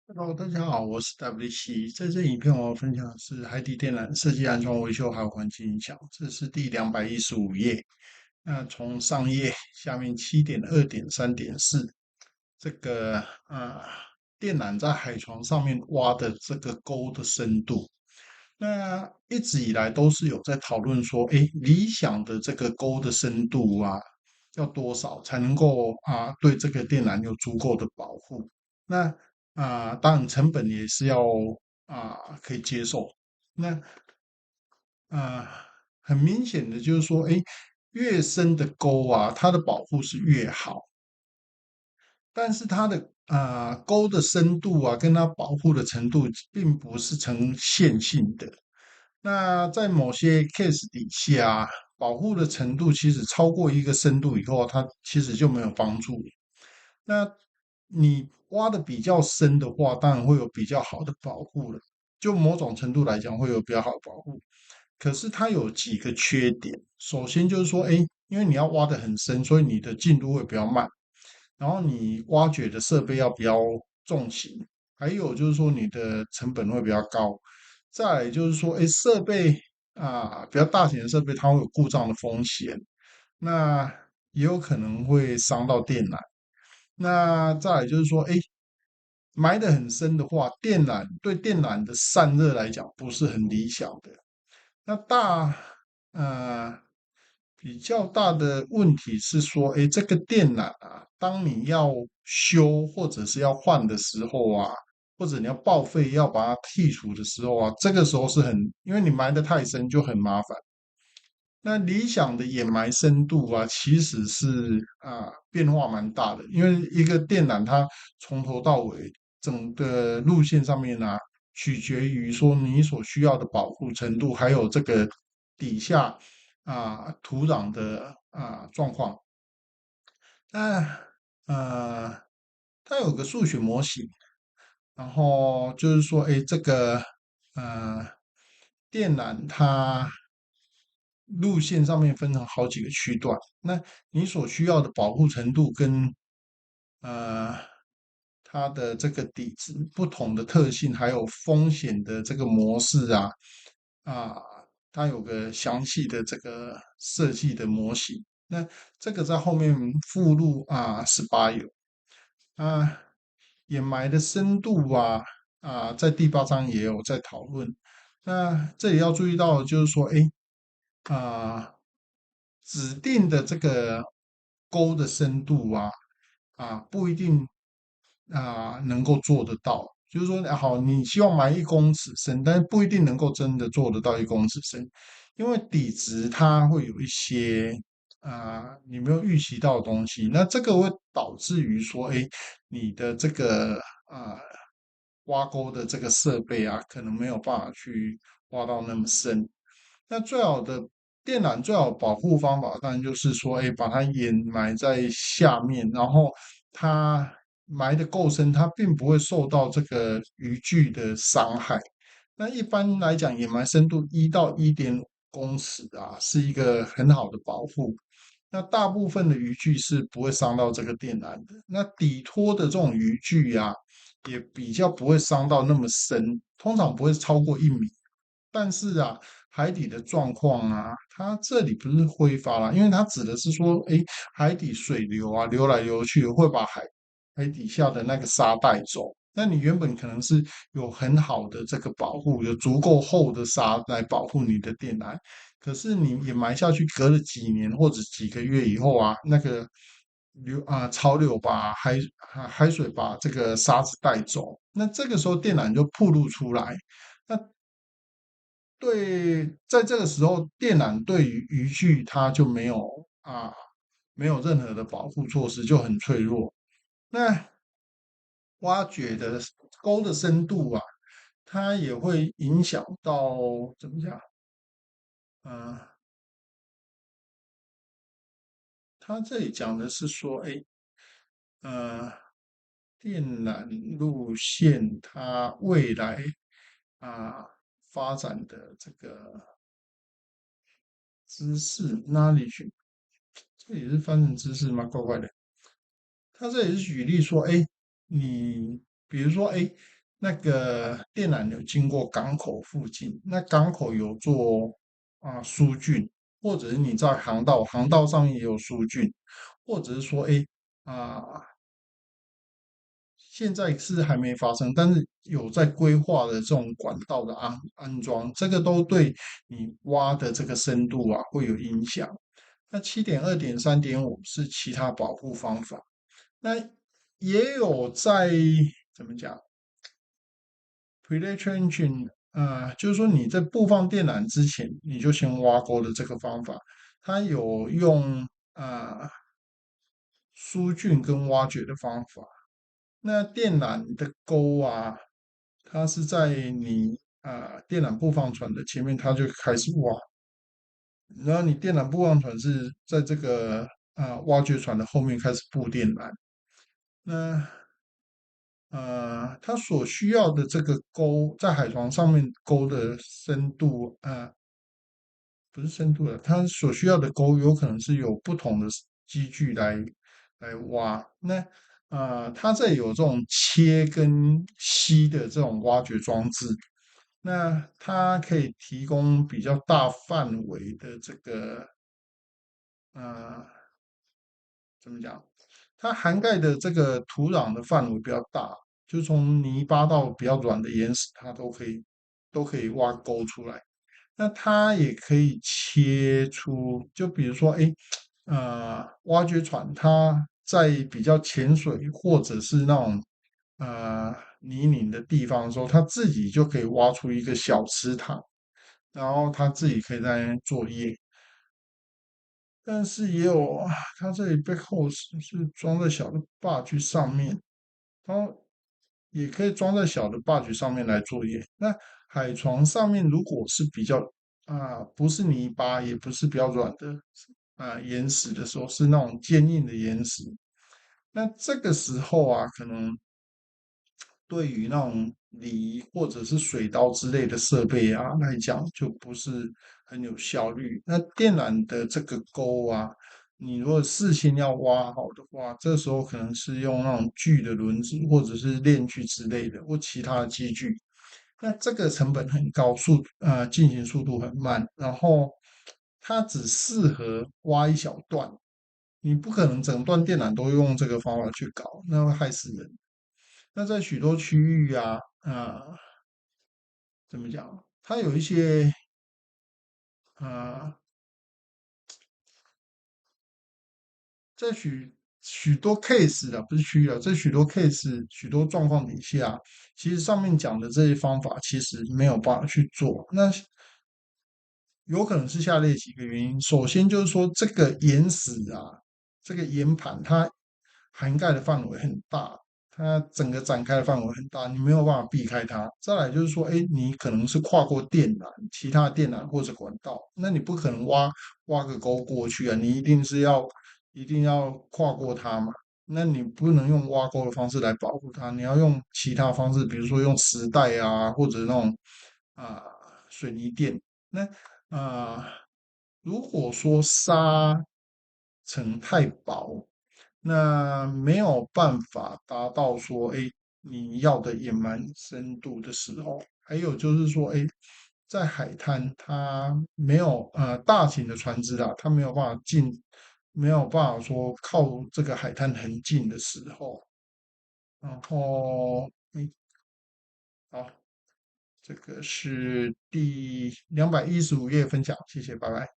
Hello，大家好，我是 W7。在这影片，我要分享的是海底电缆设计、安装、维修还有环境影响。这是第215页。那从上页下面7.2.3.4，这个电缆在海床上面挖的这个沟的深度，那一直以来都是有在讨论说，理想的这个沟的深度啊，要多少才能够对这个电缆有足够的保护？那当然成本也是要可以接受。那啊、很明显的就是说，越深的沟啊，它的保护是越好，但是它的沟的深度啊，跟它保护的程度并不是呈线性的。那在某些 case 底下啊，保护的程度其实超过一个深度以后，它其实就没有帮助了。那你挖的比较深的话，当然会有比较好的保护了，就某种程度来讲会有比较好的保护。可是它有几个缺点，首先就是说，因为你要挖得很深，所以你的进度会比较慢，然后你挖掘的设备要比较重型，还有就是说你的成本会比较高。再来就是说，设备比较大型的设备它会有故障的风险，那也有可能会伤到电缆。那再来就是说，埋得很深的话，电缆的散热来讲不是很理想的。那呃比较大的问题是说，这个电缆啊，当你要修或者是要换的时候啊，或者你要报废要把它剔除的时候啊，这个时候是很，因为你埋得太深就很麻烦。那理想的掩埋深度啊，其实是变化蛮大的，因为一个电缆它从头到尾整个路线上面啊，取决于说你所需要的保护程度，还有这个底下土壤的状况。那它有个数学模型，然后就是说，这个呃电缆它路线上面分成好几个区段，那你所需要的保护程度跟呃它的这个底子不同的特性，还有风险的这个模式啊，它有个详细的这个设计的模型。那这个在后面附录18有啊，掩埋的深度在第8章也有在讨论。那这里要注意到的就是说，啊、指定的这个沟的深度不一定能够做得到。就是说，好，你希望埋1公尺深，但是不一定能够真的做得到1公尺深，因为底质它会有一些你没有预期到的东西，那这个会导致于说，你的这个啊挖沟的这个设备可能没有办法去挖到那么深。那最好的电缆最好的保护方法，当然就是说，把它掩埋在下面，然后它埋的够深，它并不会受到这个渔具的伤害。那一般来讲，掩埋深度1到1.5公尺是一个很好的保护。那大部分的渔具是不会伤到这个电缆的。那底托的这种渔具也比较不会伤到那么深，通常不会超过1米。但是海底的状况它这里不是挥发啦，因为它指的是说，海底水流流来流去会把海底下的那个沙带走。那你原本可能是有很好的这个保护，有足够厚的沙来保护你的电缆，可是你也埋下去，隔了几年或者几个月以后那个潮流把海水把这个沙子带走，那这个时候电缆就暴露出来。那对，在这个时候，电缆对于渔具它就没有任何的保护措施，就很脆弱。那挖掘的沟的深度它也会影响到怎么讲？嗯、它这里讲的是说，呃，电缆路线它未来啊、发展的这个知识哪里去？这也是翻成知识吗？怪怪的。他这里是举例说，你比如说，那个电缆有经过港口附近，那港口有做疏浚，或者是你在航道上面也有疏浚，或者是说，啊、现在是还没发生，但是有在规划的这种管道的安装，这个都对你挖的这个深度会有影响。那7.2、3.5是其他保护方法，那也有在怎么讲 pre-trenching，就是说你在布放电缆之前，你就先挖沟的这个方法，它有用疏浚跟挖掘的方法。那电缆的沟它是在你电缆布放船的前面，它就开始挖，然后你电缆布放船是在这个挖掘船的后面开始布电缆。那它所需要的这个沟在海床上面沟的深度，不是深度的，它所需要的沟有可能是有不同的机具来挖。那它这里有这种切跟吸的这种挖掘装置，那它可以提供比较大范围的这个呃怎么讲？它涵盖的这个土壤的范围比较大，就从泥巴到比较软的岩石，它都可以挖沟出来。那它也可以切出，就比如说，挖掘船它在比较浅水或者是那种泥泞的地方的时候，它自己就可以挖出一个小池塘，然后它自己可以在那边作业。但是也有它这里背后是装在小的 barge 上面，然后也可以装在小的 barge 上面来作业。那海床上面如果是比较不是泥巴，也不是比较软的岩石的时候，是那种坚硬的岩石，那这个时候可能对于那种礼仪或者是水刀之类的设备来讲，就不是很有效率。那电缆的这个钩你如果事先要挖好的话，这时候可能是用那种锯的轮子或者是链锯之类的，或其他的机具。那这个成本很高，进行速度很慢，然后它只适合挖一小段，你不可能整段电缆都用这个方法去搞，那会害死人。那在许多区域怎么讲？它有一些啊、在许多 case 不是区域在许多 case 许多状况底下，其实上面讲的这些方法其实没有办法去做。那有可能是下列几个原因。首先就是说，这个岩石这个岩盘它涵盖的范围很大，它整个展开的范围很大，你没有办法避开它。再来就是说，你可能是跨过电缆，其他电缆或者管道，那你不可能挖个沟过去你一定要跨过它嘛。那你不能用挖沟的方式来保护它，你要用其他方式，比如说用石带或者那种啊、水泥垫。那啊，如果说沙层太薄，那没有办法达到说，你要的掩埋深度的时候，还有就是说，在海滩它没有大型的船只它没有办法进，没有办法说靠这个海滩很近的时候，然后，好，这个是第215页分享，谢谢，拜拜。